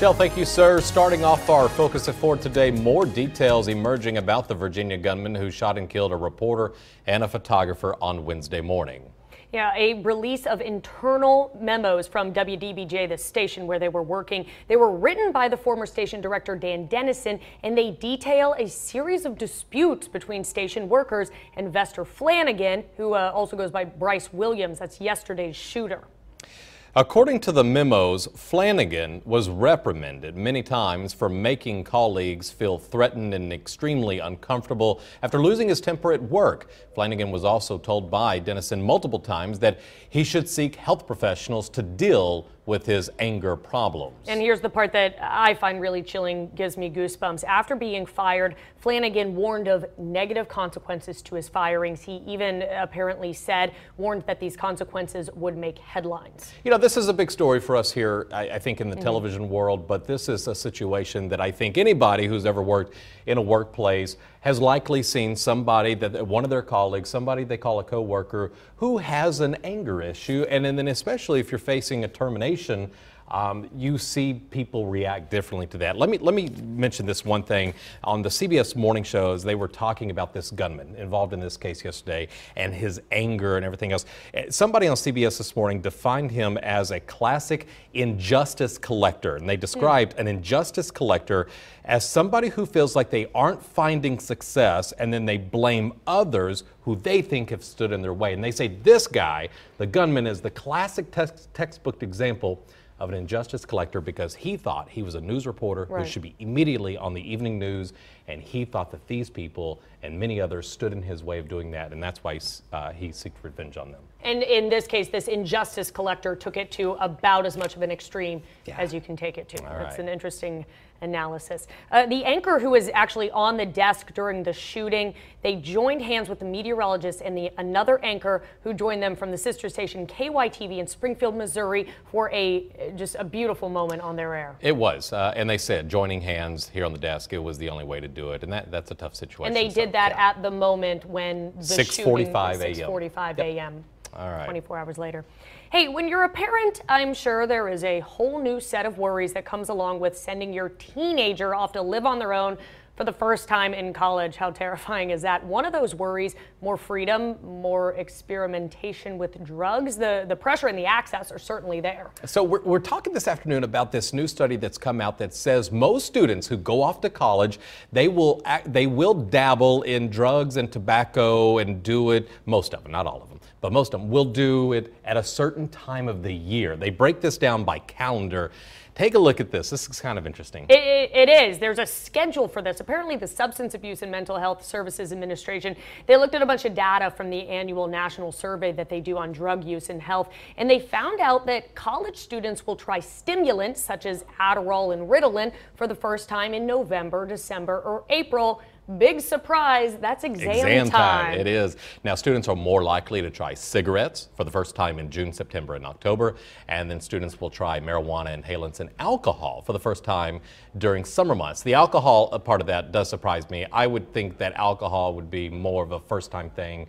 Michelle, thank you, sir. Starting off our focus at 4 today, more details emerging about the Virginia gunman who shot and killed a reporter and a photographer on Wednesday morning. Yeah, a release of internal memos from WDBJ, the station where they were working. They were written by the former station director, Dan Dennison, and they detail a series of disputes between station workers and Vester Flanagan, who also goes by Bryce Williams. That's yesterday's shooter. According to the memos, Flanagan was reprimanded many times for making colleagues feel threatened and extremely uncomfortable after losing his temper at work. Flanagan was also told by Dennison multiple times that he should seek health professionals to deal with his anger problems. And here's the part that I find really chilling, gives me goosebumps. After being fired, Flanagan warned of negative consequences to his firings. He even apparently warned that these consequences would make headlines. You know, this is a big story for us here, I think, in the television world, but this is a situation that I think anybody who's ever worked in a workplace has likely seen somebody, that one of their colleagues, somebody they call a coworker, who has an anger issue, and then especially if you're facing a termination, you see people react differently to that. Let me mention this one thing. On the CBS morning shows, they were talking about this gunman involved in this case yesterday and his anger and everything else. Somebody on CBS this morning defined him as a classic injustice collector, and they described an injustice collector as somebody who feels like they aren't finding success and then they blame others who they think have stood in their way. And they say this guy, the gunman, is the classic textbook example of an injustice collector because he thought he was a news reporter who should be immediately on the evening news, and he thought that these people and many others stood in his way of doing that, and that's why he seeks revenge on them. And in this case, this injustice collector took it to about as much of an extreme as you can take it to. That's an interesting analysis. The anchor who was actually on the desk during the shooting, they joined hands with the meteorologist and another anchor who joined them from the sister station KYTV in Springfield, Missouri, for just a beautiful moment on their air. It was, and they said joining hands here on the desk, it was the only way to do it, and that's a tough situation. And they did that at the moment when the 6:45 a.m. 6:45 a.m. All right. 24 hours later. Hey, when you're a parent, I'm sure there is a whole new set of worries that comes along with sending your teenager off to live on their own for the first time in college. How terrifying is that? One of those worries, more freedom, more experimentation with drugs. The pressure and the access are certainly there. So we're talking this afternoon about this new study that's come out that says most students who go off to college, they will dabble in drugs and tobacco and do it, most of them, not all of them, but most of them will do it at a certain time of the year. They break this down by calendar. Take a look at this. This is kind of interesting. It is. There's a schedule for this. Apparently, the Substance Abuse and Mental Health Services Administration, they looked at a bunch of data from the annual national survey that they do on drug use and health, and they found out that college students will try stimulants such as Adderall and Ritalin for the first time in November, December, or April. Big surprise, that's exam time. It is. Now, students are more likely to try cigarettes for the first time in June, September, and October. And then students will try marijuana, inhalants, and alcohol for the first time during summer months. The alcohol part of that does surprise me. I would think that alcohol would be more of a first-time thing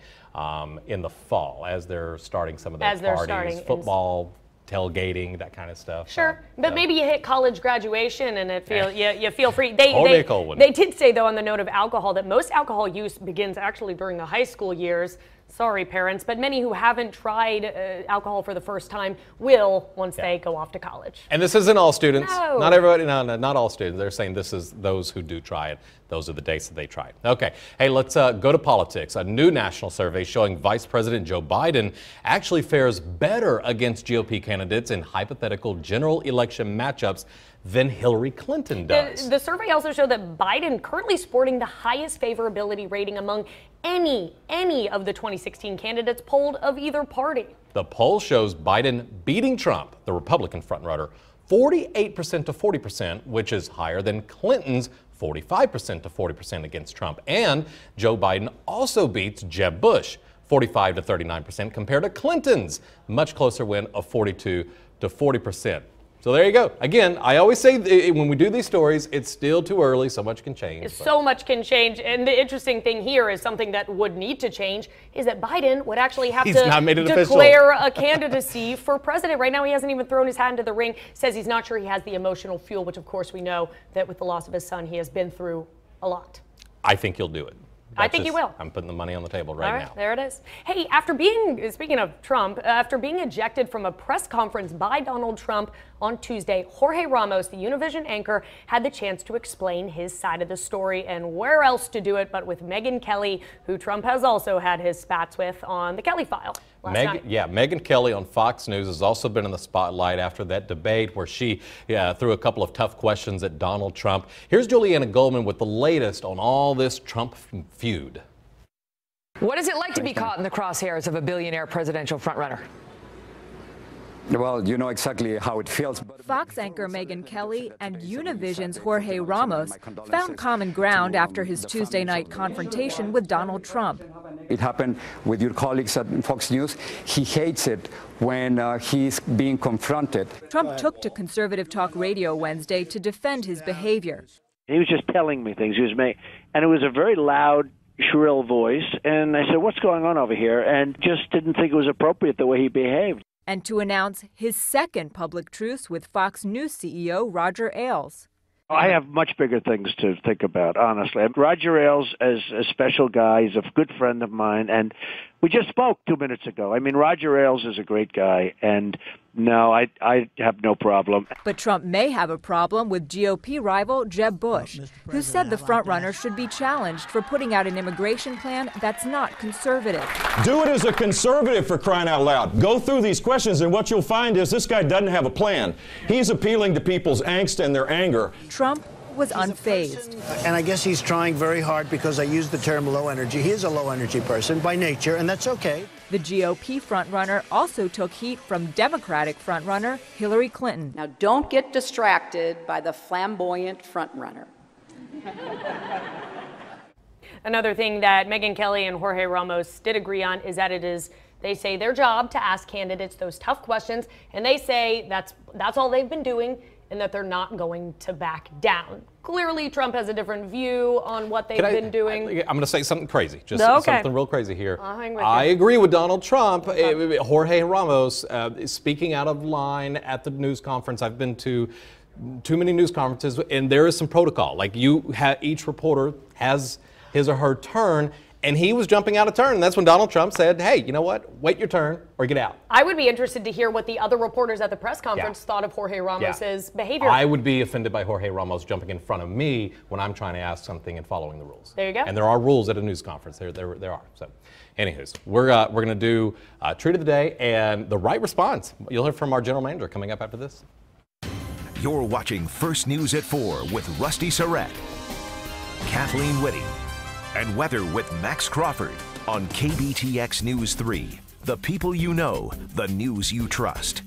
in the fall as they're starting some of their parties, football, tailgating, that kind of stuff. Sure, but maybe you hit college graduation and you feel free. They did say, though, on the note of alcohol, that most alcohol use begins actually during the high school years. Sorry, parents, but many who haven't tried alcohol for the first time will once they go off to college. And this isn't all students. No. Not everybody, no, not all students. They're saying this is those who do try it. Those are the dates that they try it. Okay, hey, let's go to politics. A new national survey showing Vice President Joe Biden actually fares better against GOP candidates in hypothetical general election matchups than Hillary Clinton does. The survey also showed that Biden currently sporting the highest favorability rating among any of the 2016 candidates polled of either party. The poll shows Biden beating Trump, the Republican frontrunner, 48% to 40%, which is higher than Clinton's 45% to 40% against Trump. And Joe Biden also beats Jeb Bush, 45 to 39%, compared to Clinton's much closer win of 42 to 40%. So there you go. Again, I always say when we do these stories, it's still too early. So much can change. So much can change. And the interesting thing here is something that would need to change is that Biden would actually have to declare a candidacy for president. Right now, he hasn't even thrown his hat into the ring, says he's not sure he has the emotional fuel, which, of course, we know that with the loss of his son, he has been through a lot. I think he'll do it. I think he will. I'm putting the money on the table right now. There it is. Hey, speaking of Trump, after being ejected from a press conference by Donald Trump on Tuesday, Jorge Ramos, the Univision anchor, had the chance to explain his side of the story, and where else to do it but with Megyn Kelly, who Trump has also had his spats with on the Kelly File. Megyn Kelly on Fox News has also been in the spotlight after that debate where she threw a couple of tough questions at Donald Trump. Here's Juliana Goldman with the latest on all this Trump feud. What is it like to be caught in the crosshairs of a billionaire presidential frontrunner? Well, you know exactly how it feels. Fox anchor Megyn Kelly and Univision's Jorge Ramos found common ground after his Tuesday night confrontation with Donald Trump. It happened with your colleagues at Fox News. He hates it when he's being confronted. Trump took to conservative talk radio Wednesday to defend his behavior. He was just telling me things. And it was a very loud, shrill voice. And I said, "What's going on over here?" And just didn't think it was appropriate the way he behaved. And to announce his second public truce with Fox News CEO Roger Ailes. I have much bigger things to think about, honestly. Roger Ailes is a special guy. He's a good friend of mine, and we just spoke 2 minutes ago. I mean, Roger Ailes is a great guy, and no, I have no problem. But Trump may have a problem with GOP rival Jeb Bush, who said the frontrunner should be challenged for putting out an immigration plan that's not conservative. Do it as a conservative, for crying out loud. Go through these questions, and what you'll find is this guy doesn't have a plan. He's appealing to people's angst and their anger. Trump was unfazed. And I guess he's trying very hard because I used the term low energy. He is a low energy person by nature, and that's okay. The GOP frontrunner also took heat from Democratic frontrunner Hillary Clinton. Now, don't get distracted by the flamboyant frontrunner. Another thing that Megyn Kelly and Jorge Ramos did agree on is that they say their job to ask candidates those tough questions, and they say that's all they've been doing, and that they're not going to back down. Clearly, Trump has a different view on what they've been doing. I'm going to say something crazy, something real crazy here. I you. agree with Donald Trump. Jorge Ramos speaking out of line at the news conference. I've been to too many news conferences, and there is some protocol. Like each reporter has his or her turn. And he was jumping out of turn. And that's when Donald Trump said, "Hey, you know what? Wait your turn or get out." I would be interested to hear what the other reporters at the press conference thought of Jorge Ramos' behavior. I would be offended by Jorge Ramos jumping in front of me when I'm trying to ask something and following the rules. There you go. And there are rules at a news conference. There are. So, anywho's, we're going to do Treat of the Day and the right response. You'll hear from our general manager coming up after this. You're watching First News at 4 with Rusty Surratt, Kathleen Whitty, and weather with Max Crawford on KBTX News 3. The people you know, the news you trust.